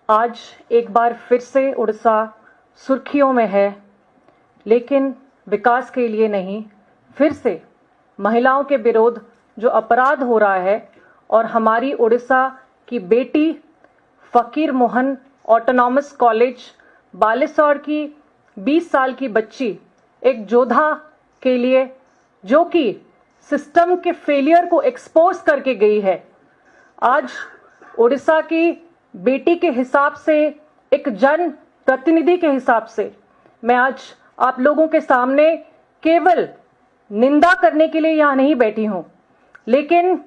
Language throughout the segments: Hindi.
आज एक बार फिर से उड़ीसा सुर्खियों में है, लेकिन विकास के लिए नहीं। फिर से महिलाओं के विरुद्ध जो अपराध हो रहा है और हमारी उड़ीसा की बेटी फकीर मोहन ऑटोनॉमस कॉलेज बालेश्वर की 20 साल की बच्ची एक योद्धा के लिए जो कि सिस्टम के फेलियर को एक्सपोज करके गई है। आज उड़ीसा की बेटी के हिसाब से, एक जन प्रतिनिधि के हिसाब से मैं आज आप लोगों के सामने केवल निंदा करने के लिए यहाँ नहीं बैठी हूँ, लेकिन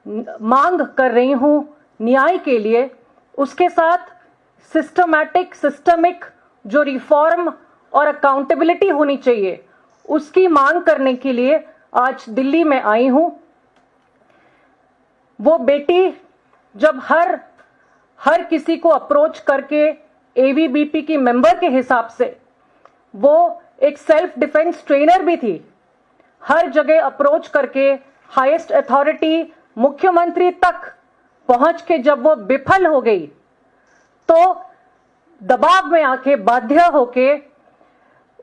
मांग कर रही हूँ न्याय के लिए। उसके साथ सिस्टमिक जो रिफॉर्म और अकाउंटेबिलिटी होनी चाहिए, उसकी मांग करने के लिए आज दिल्ली में आई हूँ। वो बेटी जब हर किसी को अप्रोच करके एवीबीपी की मेंबर के हिसाब से वो एक सेल्फ डिफेंस ट्रेनर भी थी, हर जगह अप्रोच करके हाईएस्ट अथॉरिटी मुख्यमंत्री तक पहुंच के जब वो विफल हो गई तो दबाव में आके बाध्य होके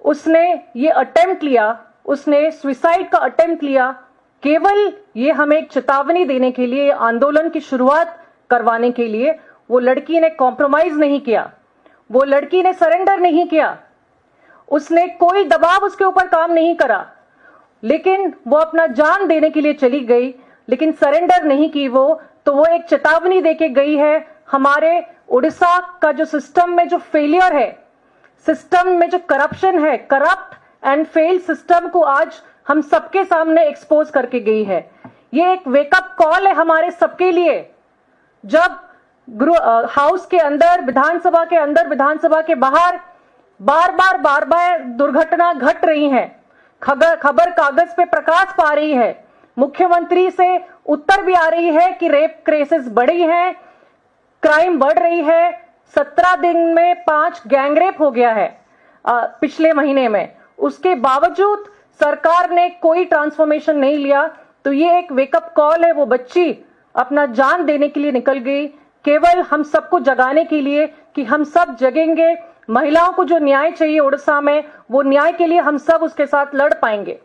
उसने ये अटेम्प्ट लिया, उसने सुसाइड का अटेम्प्ट लिया। केवल ये हमें एक चेतावनी देने के लिए, आंदोलन की शुरुआत करवाने के लिए वो लड़की ने कॉम्प्रोमाइज नहीं किया, वो लड़की ने सरेंडर नहीं किया, उसने कोई दबाव उसके ऊपर काम नहीं करा, लेकिन वो अपना जान देने के लिए चली गई, लेकिन सरेंडर नहीं की वो। तो वो एक चेतावनी देके गई है। हमारे उड़ीसा का जो सिस्टम में जो फेलियर है, सिस्टम में जो करप्शन है, करप्ट एंड फेल सिस्टम को आज हम सबके सामने एक्सपोज करके गई है। ये एक वेकअप कॉल है हमारे सबके लिए। जब हाउस के अंदर, विधानसभा के अंदर, विधानसभा के बाहर बार बार दुर्घटना घट रही है, खबर कागज पे प्रकाश पा रही है, मुख्यमंत्री से उत्तर भी आ रही है कि रेप केसेस बढ़ी हैं, क्राइम बढ़ रही है। 17 दिन में 5 गैंगरेप हो गया है पिछले महीने में। उसके बावजूद सरकार ने कोई ट्रांसफॉर्मेशन नहीं लिया। तो ये एक वेकअप कॉल है। वो बच्ची अपना जान देने के लिए निकल गई, केवल हम सबको जगाने के लिए कि हम सब जगेंगे। महिलाओं को जो न्याय चाहिए उड़ीसा में, वो न्याय के लिए हम सब उसके साथ लड़ पाएंगे।